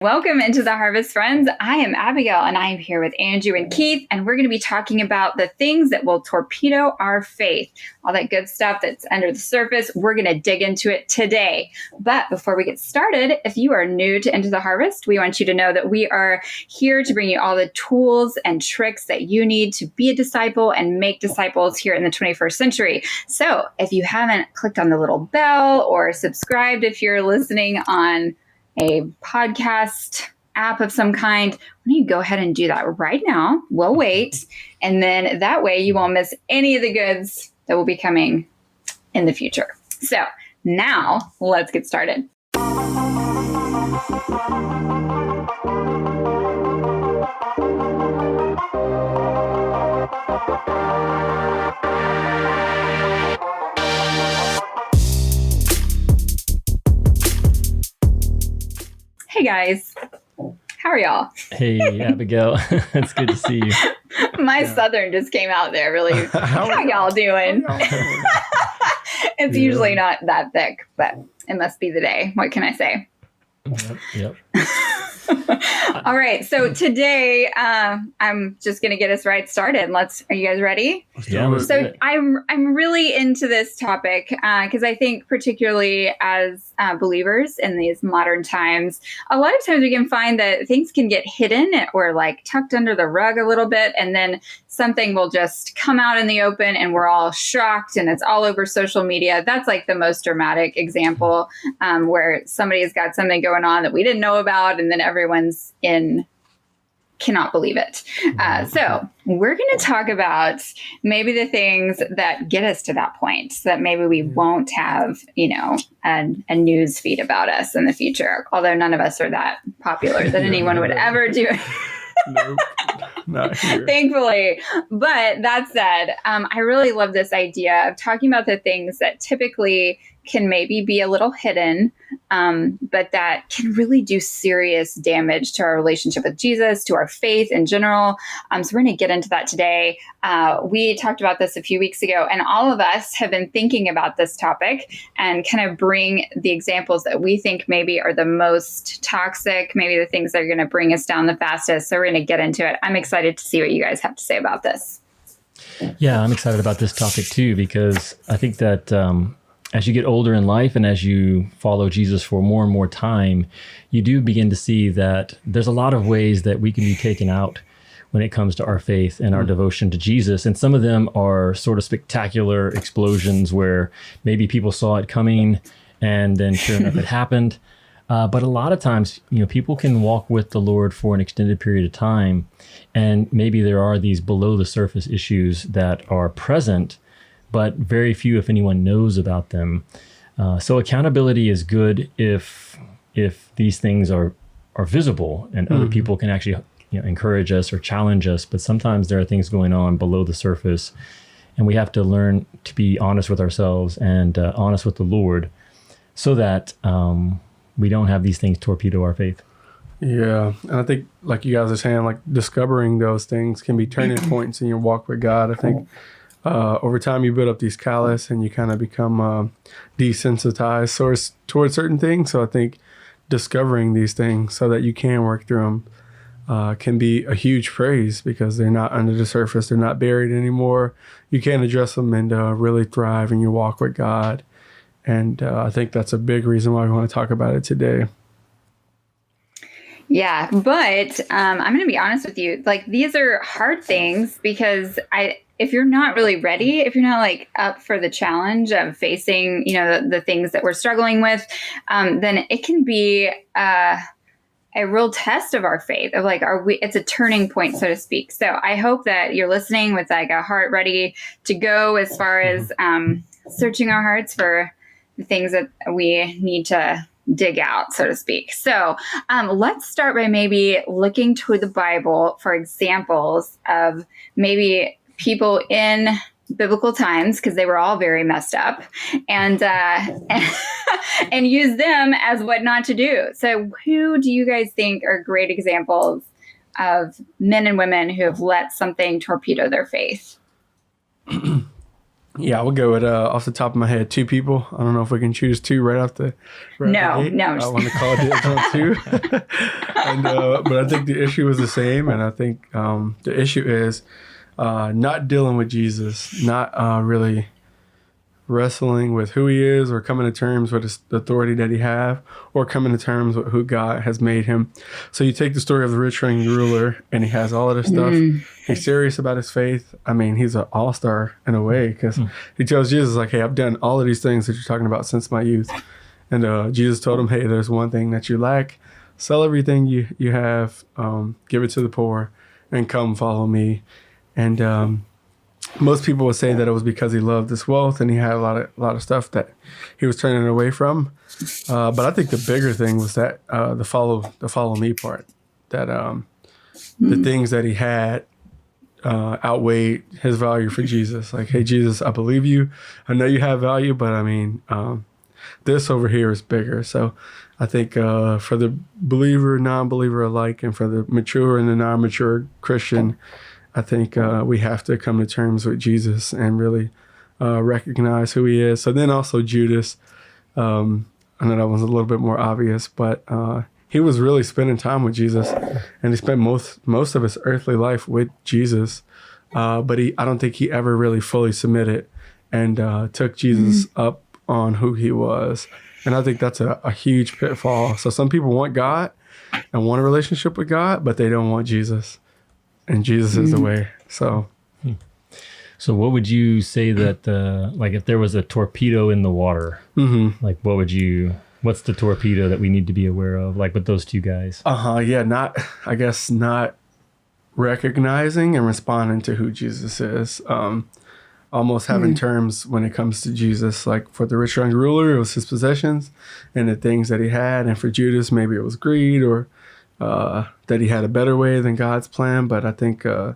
Welcome into the Harvest, friends. I am Abigail, and I am here with Andrew and Keith, and we're going to be talking about the things that will torpedo our faith. All that good stuff that's under the surface, we're going to dig into it today. But before we get started, if you are new to Into the Harvest, we want you to know that we are here to bring you all the tools and tricks that you need to be a disciple and make disciples here in the 21st century. So if you haven't clicked on the little bell or subscribed if you're listening on a podcast app of some kind, why don't you go ahead and do that right now? We'll wait. And then that way you won't miss any of the goods that will be coming in the future. So now let's get started. Hey guys, how are y'all? Hey Abigail, it's good to see you. My Southern just came out there really. How y'all doing? It's usually not that thick, but it must be the day. What can I say? Yep. All right, so today I'm just going to get us right started. Are you guys ready? So I'm really into this topic because I think particularly as believers in these modern times, a lot of times we can find that things can get hidden or like tucked under the rug a little bit, and then something will just come out in the open and we're all shocked and it's all over social media. That's like the most dramatic example where somebody's got something going on that we didn't know about, and then everyone's cannot believe it. So we're going to talk about maybe the things that get us to that point so that maybe we won't have, a news feed about us in the future, although none of us are that popular that anyone would ever do it. Nope, not here. Thankfully. But that said, I really love this idea of talking about the things that typically can maybe be a little hidden, but that can really do serious damage to our relationship with Jesus, to our faith in general. So we're going to get into that today. We talked about this a few weeks ago, and all of us have been thinking about this topic and kind of bring the examples that we think maybe are the most toxic, maybe the things that are going to bring us down the fastest. So we're going to get into it. I'm excited to see what you guys have to say about this. Yeah, I'm excited about this topic too, because I think that as you get older in life and as you follow Jesus for more and more time, you do begin to see that there's a lot of ways that we can be taken out when it comes to our faith and our devotion to Jesus. And some of them are sort of spectacular explosions where maybe people saw it coming and then sure enough it happened. But a lot of times, people can walk with the Lord for an extended period of time, and maybe there are these below the surface issues that are present, but very few, if anyone, knows about them. So accountability is good if these things are visible and other people can actually encourage us or challenge us. But sometimes there are things going on below the surface, and we have to learn to be honest with ourselves and honest with the Lord, so that we don't have these things torpedo our faith. Yeah, and I think, like you guys are saying, like discovering those things can be turning points in your walk with God. I think over time you build up these callous and you kind of become desensitized towards certain things. So I think discovering these things so that you can work through them can be a huge praise, because they're not under the surface. They're not buried anymore. You can address them and really thrive in your walk with God. And I think that's a big reason why we want to talk about it today. Yeah, but I'm going to be honest with you. Like, these are hard things because if you're not really ready, if you're not like up for the challenge of facing, the things that we're struggling with, then it can be a real test of our faith, of like, it's a turning point, so to speak. So I hope that you're listening with like a heart ready to go as far as searching our hearts for the things that we need to dig out, so to speak. So let's start by maybe looking to the Bible for examples of maybe people in biblical times, because they were all very messed up, and use them as what not to do. So who do you guys think are great examples of men and women who have let something torpedo their faith? Yeah, we'll go with off the top of my head, 2 people. I don't know if we can choose 2 right off the gate. No. I want to call dibs on 2. And but I think the issue is the same, and I think the issue is not dealing with Jesus, not really wrestling with who he is or coming to terms with the authority that he have or coming to terms with who God has made him. So you take the story of the rich young ruler and he has all of this stuff. He's serious about his faith. I mean, he's an all-star in a way because he tells Jesus like, hey, I've done all of these things that you're talking about since my youth. And Jesus told him, hey, there's one thing that you lack. Sell everything you have, give it to the poor, and come follow me. And most people would say that it was because he loved this wealth and he had a lot of stuff that he was turning away from. But I think the bigger thing was that the follow me part. That the things that he had outweighed his value for Jesus. Like, hey, Jesus, I believe you. I know you have value, but I mean, this over here is bigger. So I think for the believer, non-believer alike, and for the mature and the non-mature Christian, I think we have to come to terms with Jesus and really recognize who he is. So then also Judas, I know that was a little bit more obvious, but he was really spending time with Jesus, and he spent most of his earthly life with Jesus. But I don't think he ever really fully submitted and took Jesus up on who he was. And I think that's a huge pitfall. So some people want God and want a relationship with God, but they don't want Jesus. And Jesus is the way. So what would you say that, like if there was a torpedo in the water, like what's the torpedo that we need to be aware of, like with those 2 guys? Yeah, not recognizing and responding to who Jesus is. Almost having terms when it comes to Jesus. Like for the rich young ruler, it was his possessions and the things that he had. And for Judas, maybe it was greed or that he had a better way than God's plan. But I think the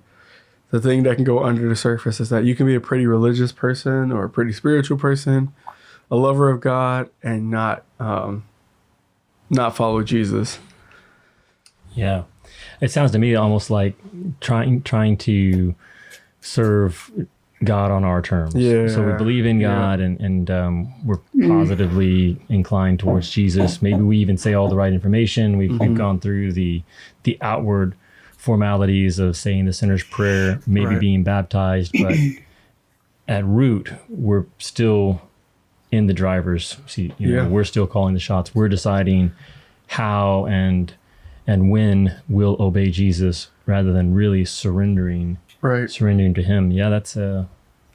thing that can go under the surface is that you can be a pretty religious person or a pretty spiritual person, a lover of God, and not follow Jesus. Yeah. It sounds to me almost like trying to serve God on our terms. Yeah. So we believe in God and we're positively inclined towards Jesus. Maybe we even say all the right information. We've gone through the outward formalities of saying the sinner's prayer, maybe being baptized, but at root, we're still in the driver's seat. We're still calling the shots. We're deciding how and when we'll obey Jesus rather than really surrendering to him. Yeah, that's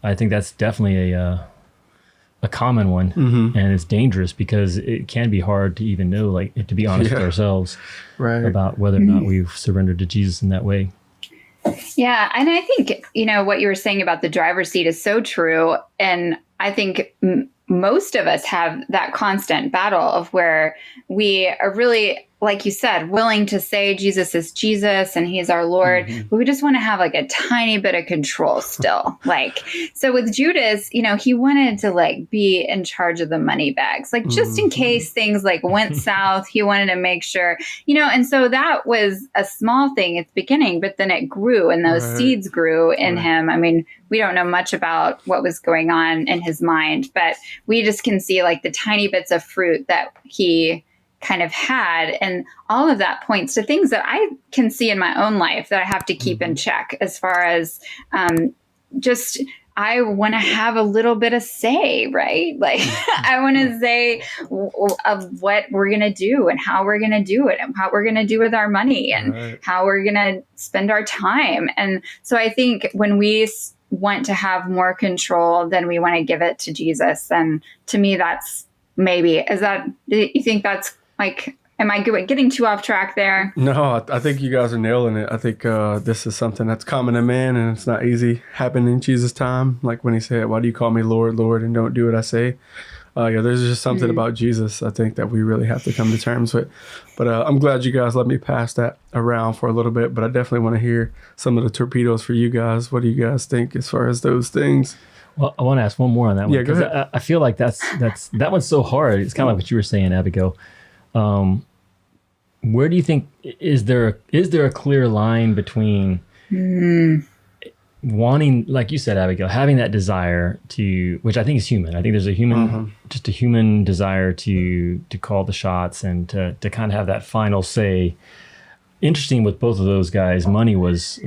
I think that's definitely a common one, and it's dangerous because it can be hard to even know, like, to be honest with ourselves about whether or not we've surrendered to Jesus in that way. Yeah, and I think what you were saying about the driver's seat is so true, and I think most of us have that constant battle of where we are really, like you said, willing to say Jesus is Jesus and he's our Lord, but we just want to have like a tiny bit of control still. Like, so with Judas, he wanted to like be in charge of the money bags, like just in case things like went south, he wanted to make sure, and so that was a small thing at the beginning, but then it grew and those seeds grew in him. I mean, we don't know much about what was going on in his mind, but we just can see like the tiny bits of fruit that he kind of had. And all of that points to things that I can see in my own life that I have to keep in check as far as just, I want to have a little bit of say, right? Like I want to say of what we're going to do and how we're going to do it and what we're going to do with our money and how we're going to spend our time. And so I think when we want to have more control, then we want to give it to Jesus. And to me, that's maybe, you think that's like, am I getting too off track there? No, I think you guys are nailing it. I think this is something that's common to man, and it's not easy happening in Jesus' time. Like when he said, why do you call me Lord, Lord, and don't do what I say? There's just something about Jesus, I think, that we really have to come to terms with. But I'm glad you guys let me pass that around for a little bit. But I definitely want to hear some of the torpedoes for you guys. What do you guys think as far as those things? Well, I want to ask one more on that one. Yeah, go ahead. I feel like that one's so hard. It's kind of like what you were saying, Abigail. Where do you think is there a clear line between wanting, like you said, Abigail, having that desire to, which I think is human. I think there's a human, just a human desire to call the shots and to kind of have that final say. Interesting with both of those guys, money was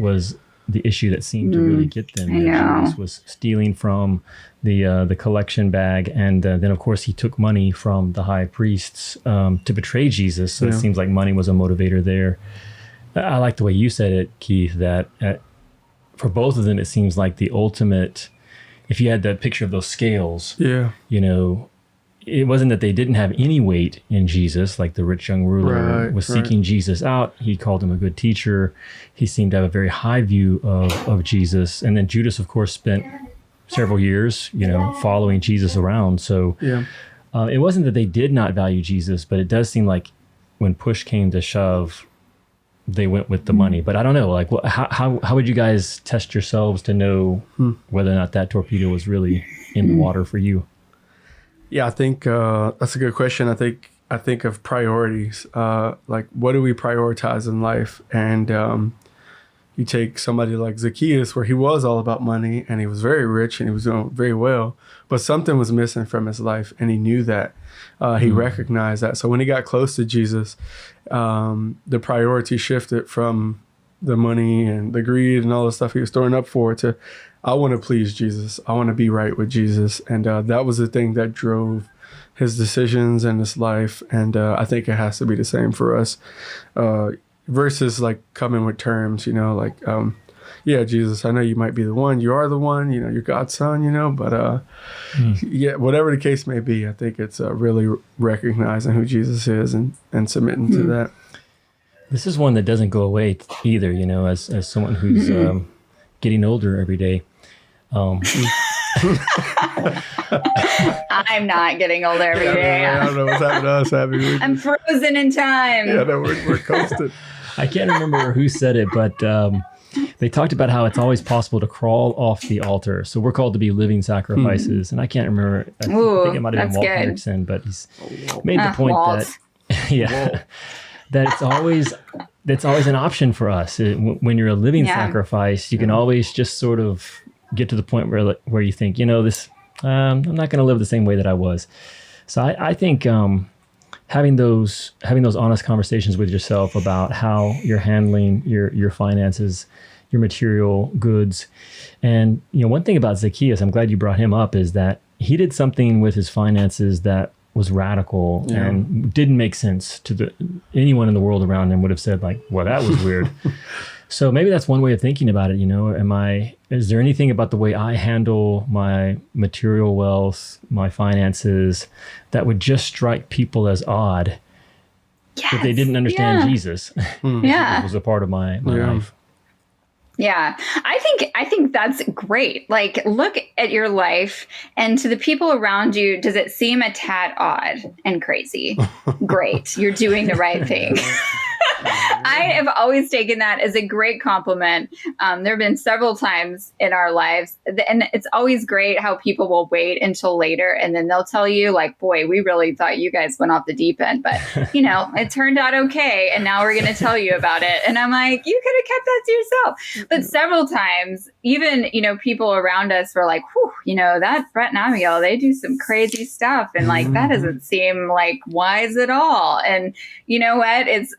the issue that seemed to really get them. Judas was stealing from the collection bag, and then of course he took money from the high priests to betray Jesus. So it seems like money was a motivator there. I like the way you said it, Keith, that for both of them, it seems like the ultimate, if you had that picture of those scales, it wasn't that they didn't have any weight in Jesus, like the rich young ruler was seeking Jesus out. He called him a good teacher. He seemed to have a very high view of Jesus. And then Judas, of course, spent several years, following Jesus around. So it wasn't that they did not value Jesus, but it does seem like when push came to shove, they went with the money. But I don't know, like, how would you guys test yourselves to know whether or not that torpedo was really in the water for you? Yeah, I think that's a good question. I think of priorities. Like, what do we prioritize in life? And you take somebody like Zacchaeus, where he was all about money and he was very rich and he was doing very well, but something was missing from his life, and he knew that. He recognized that. So when he got close to Jesus, the priority shifted from the money and the greed and all the stuff he was storing up for to, I want to please Jesus. I want to be right with Jesus. And that was the thing that drove his decisions and his life. And I think it has to be the same for us, versus like coming with terms, yeah, Jesus, I know you might be the one. You are the one, you're God's son, but yeah, whatever the case may be, I think it's really recognizing who Jesus is and submitting to that. This is one that doesn't go away either, as someone who's getting older every day. I'm not getting older every day. I don't know what's happened to us, Abby. I'm frozen in time. Yeah, no, we're coasted. I can't remember who said it, but they talked about how it's always possible to crawl off the altar. So we're called to be living sacrifices. And I can't remember. I think it might have been Walt Henrichsen, but he's made the point that, that it's always an option for us. When you're a living sacrifice, you can always just sort of get to the point where you think, this, I'm not going to live the same way that I was. So I think having those honest conversations with yourself about how you're handling your finances, your material goods. And one thing about Zacchaeus, I'm glad you brought him up, is that he did something with his finances that was radical and didn't make sense to anyone in the world around him. Would have said like, well, that was weird. So maybe that's one way of thinking about it. Is there anything about the way I handle my material wealth, my finances, that would just strike people as odd if they didn't understand Jesus? Jesus was a part of my life. Yeah, I think that's great. Like, look at your life, and to the people around you, does it seem a tad odd and crazy? Great, you're doing the right thing. I have always taken that as a great compliment. There have been several times in our lives, and it's always great how people will wait until later, and then they'll tell you, like, boy, we really thought you guys went off the deep end, but, it turned out okay, and now we're going to tell you about it. And I'm like, you could have kept that to yourself. But several times, even, people around us were like, whew, that Brett and Abigail, they do some crazy stuff, and, like, that doesn't seem, like, wise at all. And you know what? It's...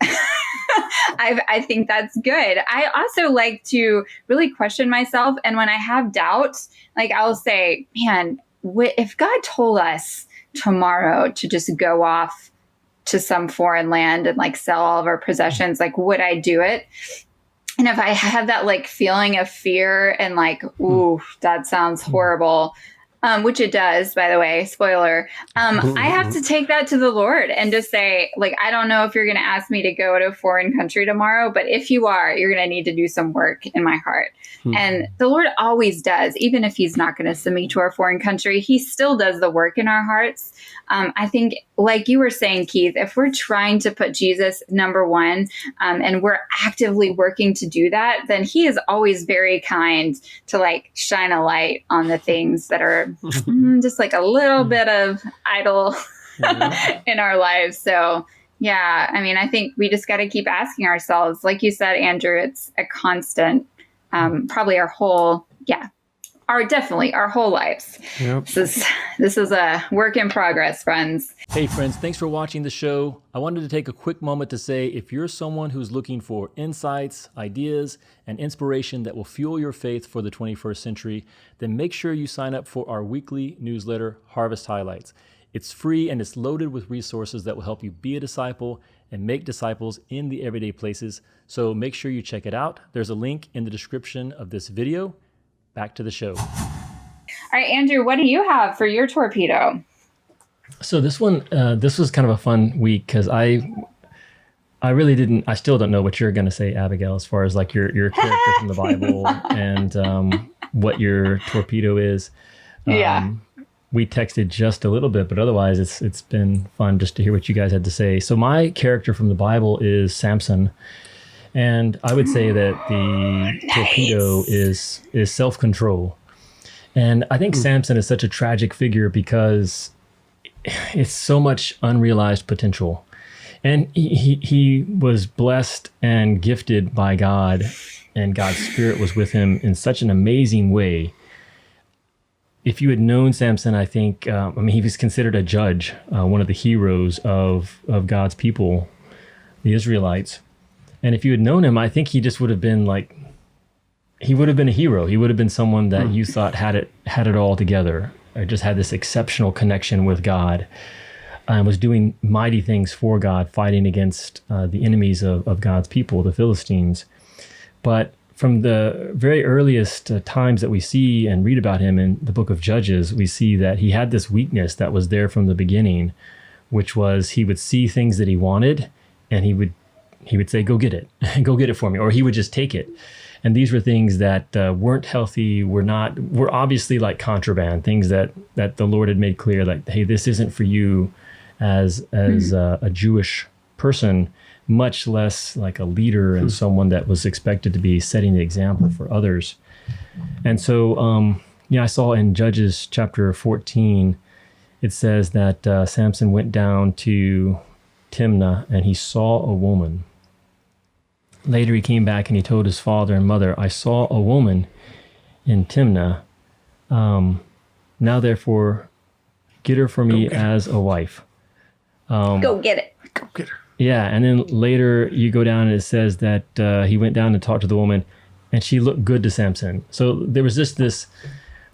I think that's good. I also like to really question myself. And when I have doubts, like, I'll say, man, if God told us tomorrow to just go off to some foreign land and like sell all of our possessions, like, would I do it? And if I have that like feeling of fear and like, ooh, that sounds horrible, which it does, by the way, spoiler. I have to take that to the Lord and just say, like, I don't know if you're going to ask me to go to a foreign country tomorrow, but if you are, you're going to need to do some work in my heart. And the Lord always does, even if he's not going to send me to our foreign country, he still does the work in our hearts. I think, like you were saying, Keith, if we're trying to put Jesus number one, and we're actively working to do that, then he is always very kind to like shine a light on the things that are just like a little bit of idol in our lives. So yeah, I mean, I think we just got to keep asking ourselves, like you said, Andrew, it's a constant probably our whole lives. Yep. This is a work in progress, friends. Hey friends, thanks for watching the show. I wanted to take a quick moment to say, if you're someone who's looking for insights, ideas, and inspiration that will fuel your faith for the 21st century, then make sure you sign up for our weekly newsletter, Harvest Highlights. It's free and it's loaded with resources that will help you be a disciple and make disciples in the everyday places. So make sure you check it out. There's a link in the description of this video. Back to the show. All right, Andrew, what do you have for your torpedo? So this one, this was kind of a fun week because I still don't know what you're going to say, Abigail, as far as like your character from the Bible and what your torpedo is. We texted just a little bit, but otherwise it's been fun just to hear what you guys had to say. So my character from the Bible is Samson. And I would say that the torpedo is self-control. And I think Samson is such a tragic figure because it's so much unrealized potential. And he was blessed and gifted by God, and God's Spirit was with him in such an amazing way. If you had known Samson, I think, he was considered a judge, one of the heroes of God's people, the Israelites. And if you had known him, I think he just would have been he would have been a hero. He would have been someone that you thought had it all together, or just had this exceptional connection with God, and was doing mighty things for God, fighting against the enemies of God's people, the Philistines. But from the very earliest times that we see and read about him in the book of Judges, we see that he had this weakness that was there from the beginning, which was he would see things that he wanted, and he would say, go get it, go get it for me. Or he would just take it. And these were things that weren't healthy, were obviously like contraband, things that the Lord had made clear, like, hey, this isn't for you as a Jewish person, much less like a leader and someone that was expected to be setting the example for others. And so, I saw in Judges chapter 14, it says that Samson went down to Timnah and he saw a woman. Later he came back and he told his father and mother, I saw a woman in Timnah. Now therefore, get her for me as a wife. Go get it. Go get her. Yeah, and then later you go down and it says that he went down and talked to the woman, and she looked good to Samson. So there was just this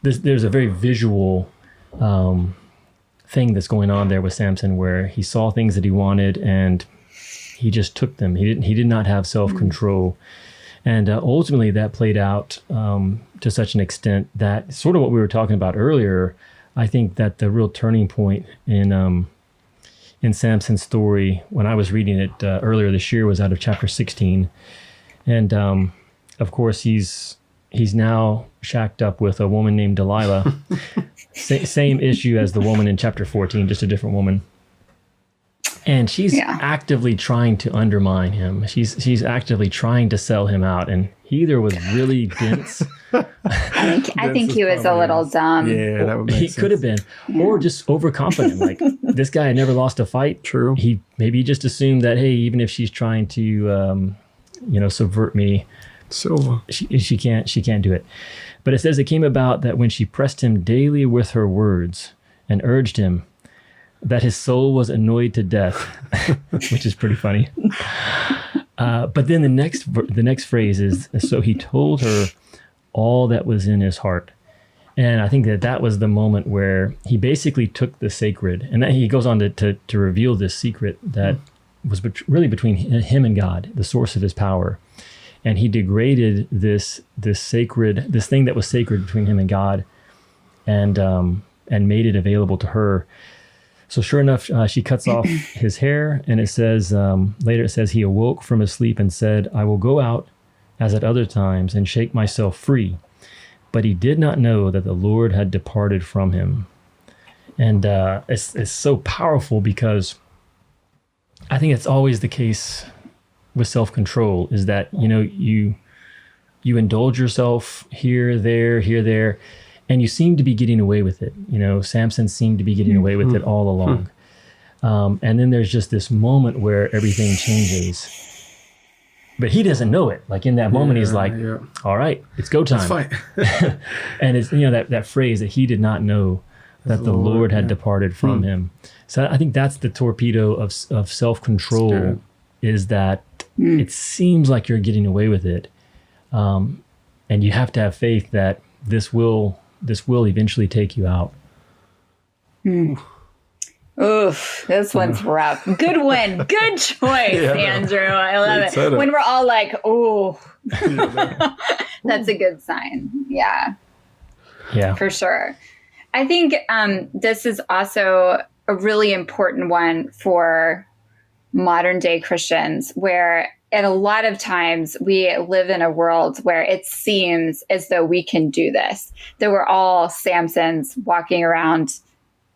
there's a very visual thing that's going on there with Samson, where he saw things that he wanted and he just took them. He did not have self-control. And ultimately that played out to such an extent that, sort of what we were talking about earlier, I think that the real turning point in Samson's story, when I was reading it earlier this year, was out of chapter 16. And of course, he's now shacked up with a woman named Delilah. Same issue as the woman in chapter 14, just a different woman. And she's actively trying to undermine him. She's actively trying to sell him out. And he either was really dense. I think he was a little dumb. Yeah, that would make sense. He could have been. Or just overconfident. Like, this guy had never lost a fight. True. He just assumed that, hey, even if she's trying to, subvert me, Silva, she can't do it. But it says it came about that when she pressed him daily with her words and urged him, that his soul was annoyed to death, which is pretty funny. But then the next phrase is, so he told her all that was in his heart. And I think that was the moment where he basically took the sacred, and then he goes on to reveal this secret that was really between him and God, the source of his power. And he degraded this thing that was sacred between him and God, and made it available to her. So sure enough, she cuts off his hair, and it says, later it says, he awoke from his sleep and said, I will go out as at other times and shake myself free. But he did not know that the Lord had departed from him. And it's so powerful, because I think it's always the case with self-control, is that, you indulge yourself here, there, and you seem to be getting away with it. Samson seemed to be getting away with it all along. And then there's just this moment where everything changes. But he doesn't know it. Like in that moment, he's like, all right, it's go time. Let's fight. And it's, that phrase that he did not know that the Lord had departed from him. So I think that's the torpedo of self-control, is that it seems like you're getting away with it. And you have to have faith that this will eventually take you out. Oof, this one's rough. Good one. Good choice, Andrew. I love it. When we're all like, oh, that's a good sign. Yeah. Yeah. For sure. I think this is also a really important one for modern day Christians, where at a lot of times we live in a world where it seems as though we can do this, that we're all Samsons walking around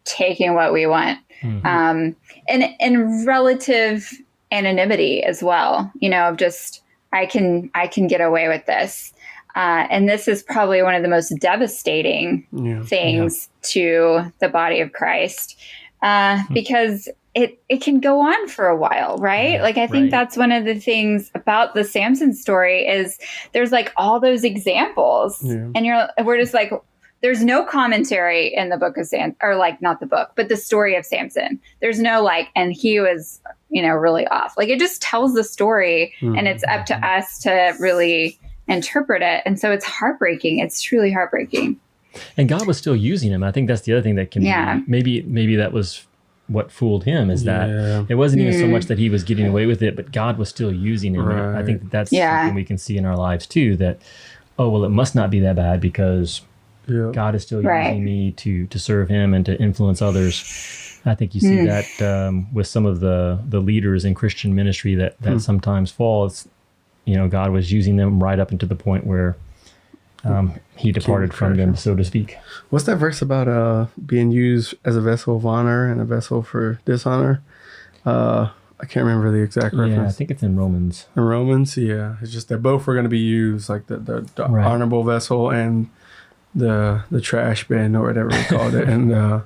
taking what we want, and in relative anonymity as well, of just, I can get away with this. And this is probably one of the most devastating things to the body of Christ, because it can go on for a while, right? Like, I think that's one of the things about the Samson story is there's like all those examples, and we're just like, there's no commentary in the book of Samson, or like not the book, but the story of Samson. There's no like, and he was, really off. Like, it just tells the story, and it's up to us to really interpret it. And so it's heartbreaking. It's truly heartbreaking. And God was still using him. I think that's the other thing that can be, maybe that was what fooled him, is that it wasn't even so much that he was getting away with it, but God was still using him. Right. I think that's something we can see in our lives too, that, oh, well, it must not be that bad because God is still using me to serve him and to influence others. I think you see that with some of the leaders in Christian ministry that sometimes fall. It's, God was using them right up into the point where he departed from them, so to speak. What's that verse about being used as a vessel of honor and a vessel for dishonor? I can't remember the exact reference. Yeah, I think it's in Romans. In Romans, yeah. It's just that both are going to be used, like the honorable vessel and the trash bin or whatever we called it. And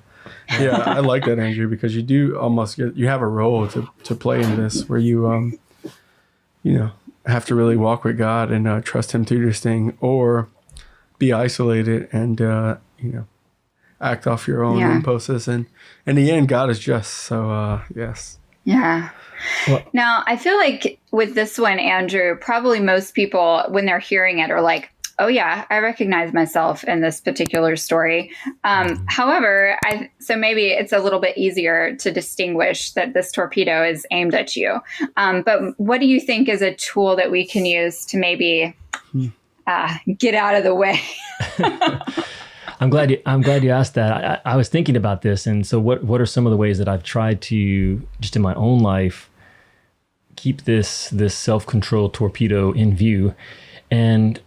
I like that, Andrew, because you do almost you have a role to play in this, where you have to really walk with God and trust him through this thing, or be isolated and act off your own impulses. And in the end, God is just. So yes. Yeah. Well, now, I feel like with this one, Andrew, probably most people, when they're hearing it, are like, oh yeah, I recognize myself in this particular story. However, so maybe it's a little bit easier to distinguish that this torpedo is aimed at you. But what do you think is a tool that we can use to maybe get out of the way? I'm glad you asked that. I was thinking about this, and so what are some of the ways that I've tried to, just in my own life, keep this self-control torpedo in view, and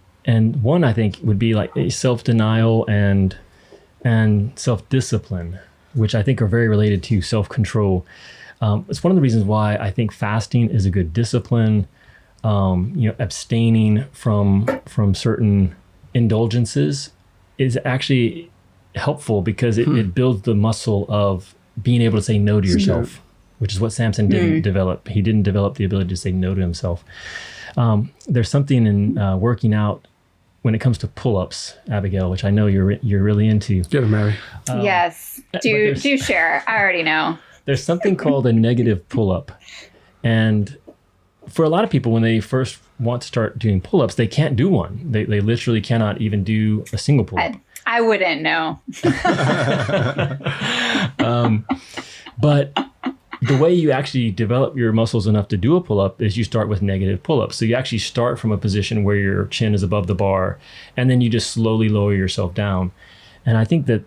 one, I think, would be like a self-denial and self-discipline, which I think are very related to self-control. It's one of the reasons why I think fasting is a good discipline. Abstaining from certain indulgences is actually helpful, because it builds the muscle of being able to say no to yourself, which is what Samson didn't develop. He didn't develop the ability to say no to himself. There's something in working out when it comes to pull-ups, Abigail, which I know you're really into. Get them, Mary. Yes. Do share. I already know. There's something called a negative pull-up. And for a lot of people, when they first want to start doing pull-ups, they can't do one. They literally cannot even do a single pull-up. I wouldn't know. But the way you actually develop your muscles enough to do a pull-up is you start with negative pull-ups. So you actually start from a position where your chin is above the bar, and then you just slowly lower yourself down. And I think that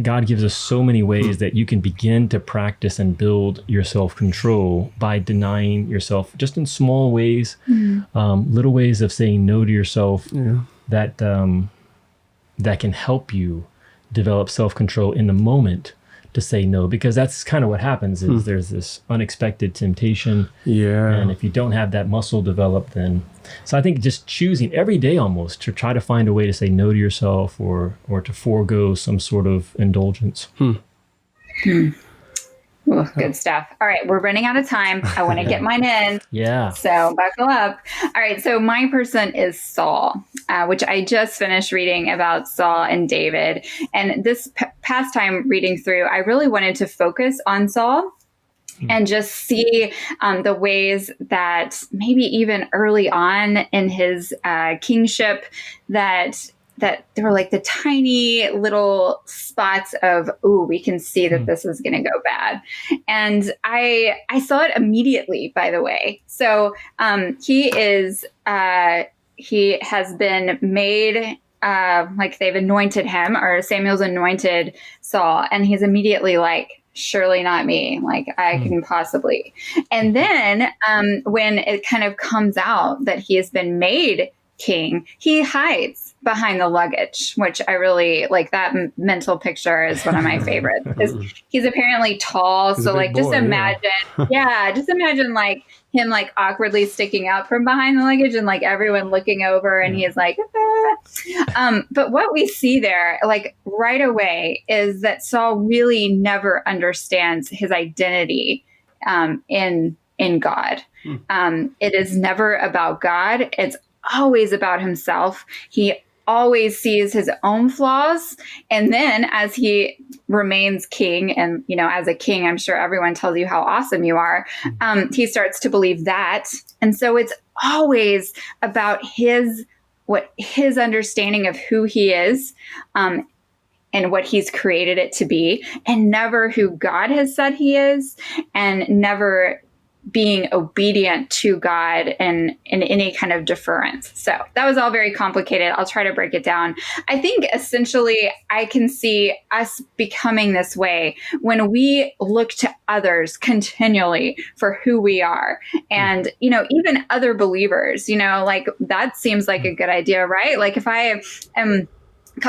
God gives us so many ways that you can begin to practice and build your self-control by denying yourself just in small ways, little ways of saying no to yourself that can help you develop self-control in the moment to say no, because that's kind of what happens is there's this unexpected temptation. Yeah. And if you don't have that muscle developed, then, so I think just choosing every day almost to try to find a way to say no to yourself or to forego some sort of indulgence. Ooh, good stuff. All right, we're running out of time. I want to get mine in. Yeah. So buckle up. All right, so my person is Saul, which I just finished reading about Saul and David. And this past time reading through, I really wanted to focus on Saul and just see the ways that maybe even early on in his kingship that there were like the tiny little spots of, ooh, we can see that this is going to go bad. And I saw it immediately, by the way. So he has been made, like they've anointed him, or Samuel's anointed Saul. And he's immediately like, surely not me. Like I can possibly. And then when it kind of comes out that he has been made king, he hides behind the luggage, which I really like. That mental picture is one of my favorites because he's apparently tall. So like, just imagine, just imagine like him like awkwardly sticking out from behind the luggage and like everyone looking over and he's like, but what we see there, like right away, is that Saul really never understands his identity in God. It is never about God. It's always about himself. He always sees his own flaws. And then as he remains king, and, you know, as a king, I'm sure everyone tells you how awesome you are. He starts to believe that. And so it's always about his understanding of who he is, and what he's created it to be, and never who God has said he is, and never being obedient to God and in any kind of deference. So that was all very complicated. I'll try to break it down. I think essentially I can see us becoming this way when we look to others continually for who we are. And, you know, even other believers, you know, like that seems like a good idea, right? Like if I am,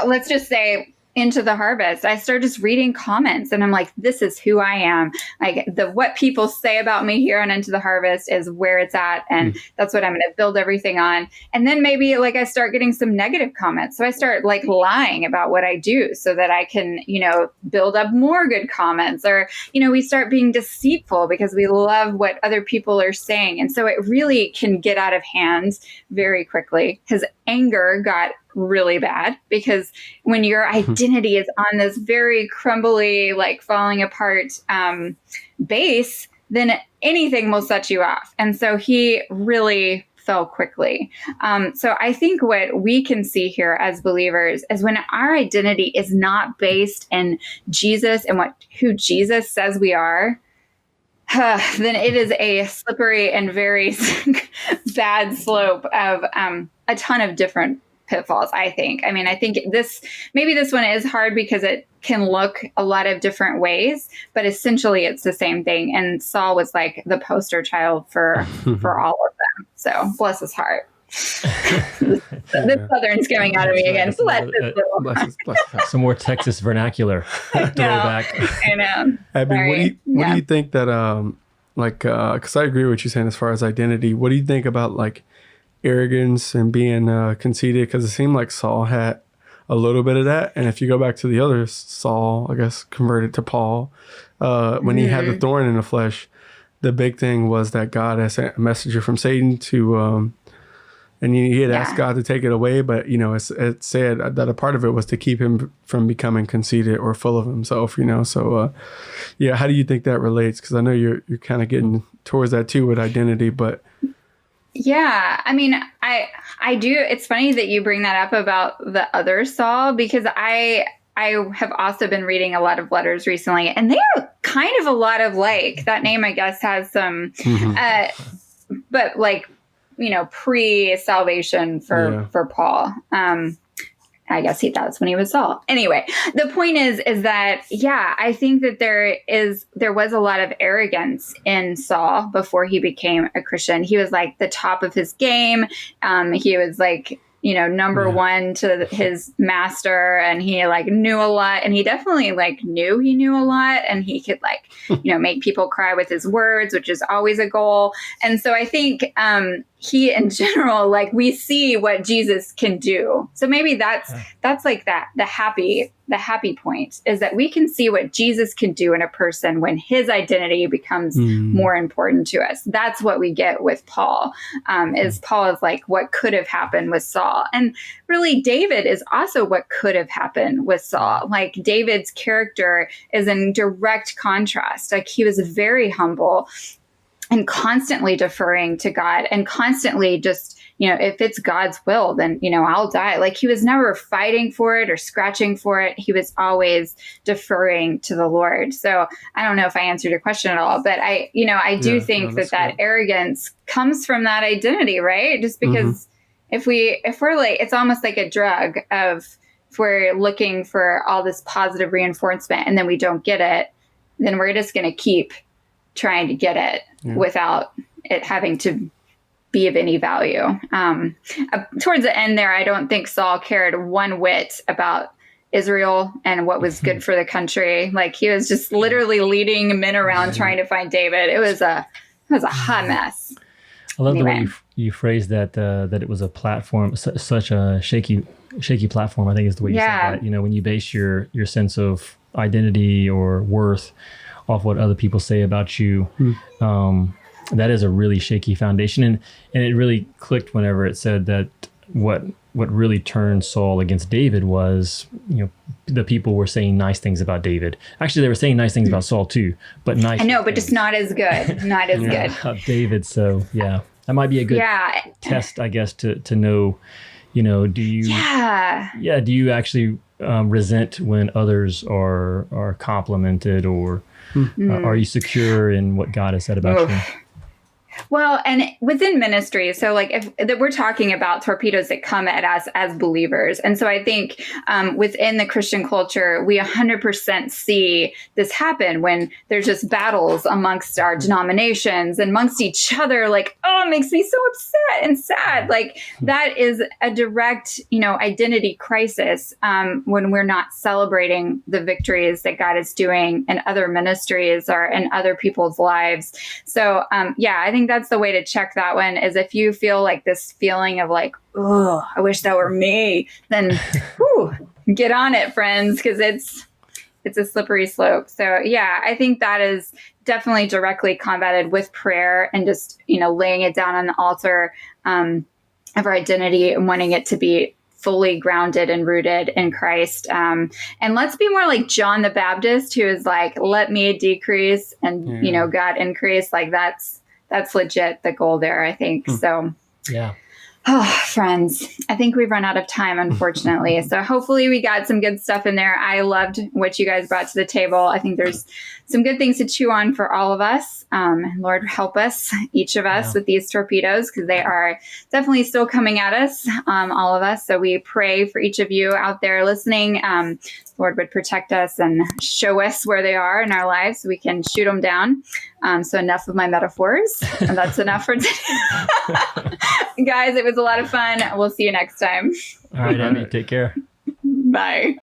let's just say, Into the Harvest, I started just reading comments and I'm like, this is who I am. Like what people say about me here on Into the Harvest is where it's at. And that's what I'm going to build everything on. And then maybe like I start getting some negative comments. So I start like lying about what I do so that I can, you know, build up more good comments, or, you know, we start being deceitful because we love what other people are saying. And so it really can get out of hand very quickly. His anger got really bad because when your identity is on this very crumbly, like falling apart base, then anything will set you off. And so he really fell quickly. So I think what we can see here as believers is when our identity is not based in Jesus and who Jesus says we are, then it is a slippery and very bad slope of a ton of different pitfalls, I think. I mean, I think this one is hard because it can look a lot of different ways, but essentially it's the same thing. And Saul was like the poster child for all of them. So bless his heart. This Southern's coming out of me again. Some more Texas vernacular throwback. I know. Abby, what do you think that because I agree with what you're saying as far as identity. What do you think about like arrogance and being conceited? Because it seemed like Saul had a little bit of that. And if you go back to the other Saul, I guess converted to Paul, when he had the thorn in the flesh, the big thing was that God had sent a messenger from Satan to, and he had asked God to take it away. But, you know, it said that a part of it was to keep him from becoming conceited or full of himself, you know. So, how do you think that relates? Because I know you're kind of getting towards that too with identity, but... Yeah, I mean, I do. It's funny that you bring that up about the other Saul, because I have also been reading a lot of letters recently, and they are kind of a lot of like, that name, I guess, has some, but like, you know, pre-salvation for Paul. I guess that's when he was Saul. Anyway, the point is that, I think that there was a lot of arrogance in Saul before he became a Christian. He was like the top of his game. He was like, you know, number one to his master, and he like knew a lot, and he definitely like knew he knew a lot, and he could like, you know, make people cry with his words, which is always a goal. And so I think, he in general, like we see what Jesus can do. So maybe that's like the happy point is that we can see what Jesus can do in a person when his identity becomes more important to us. That's what we get with Paul, is Paul is like what could have happened with Saul. And really David is also what could have happened with Saul. Like David's character is in direct contrast. Like he was very humble and constantly deferring to God and constantly just, if it's God's will, then, I'll die. Like he was never fighting for it or scratching for it. He was always deferring to the Lord. So I don't know if I answered your question at all, but I do think that arrogance comes from that identity, right? Just because if we're like, it's almost like a drug of, if we're looking for all this positive reinforcement and then we don't get it, then we're just going to keep trying to get it without it having to be of any value. Towards the end there, I don't think Saul cared one whit about Israel and what was good for the country. Like he was just literally leading men around trying to find David. It was a hot mess. I love the way you phrased that it was a platform, such a shaky platform, I think is the way you said that. When you base your sense of identity or worth off what other people say about you, that is a really shaky foundation. And it really clicked whenever it said that what really turned Saul against David was, the people were saying nice things about David. Actually, they were saying nice things about Saul too, but nice. I know, but just not as good. Not as good. David. So that might be a good test, I guess, to know, do you, do you actually resent when others are complimented, or are you secure in what God has said about you? Well, and within ministry, so like if we're talking about torpedoes that come at us as believers. And so I think within the Christian culture, we 100% see this happen when there's just battles amongst our denominations and amongst each other. Like, it makes me so upset and sad. Like that is a direct, identity crisis when we're not celebrating the victories that God is doing in other ministries or in other people's lives. So I think that's the way to check that one, is if you feel like this feeling of like, oh, I wish that were me, then get on it, friends, because it's a slippery slope. So I think that is definitely directly combated with prayer and just, laying it down on the altar of our identity and wanting it to be fully grounded and rooted in Christ. And let's be more like John the Baptist, who is like, let me decrease and, God increase. Like that's legit the goal there, I think. So, friends, I think we've run out of time, unfortunately. So hopefully we got some good stuff in there. I loved what you guys brought to the table. I think there's some good things to chew on for all of us. Lord, help us, each of us, with these torpedoes, because they are definitely still coming at us, all of us. So we pray for each of you out there listening. Lord would protect us and show us where they are in our lives so we can shoot them down. So enough of my metaphors. And that's enough for today. Guys, it was a lot of fun. We'll see you next time. All right, Abby, take care. Bye.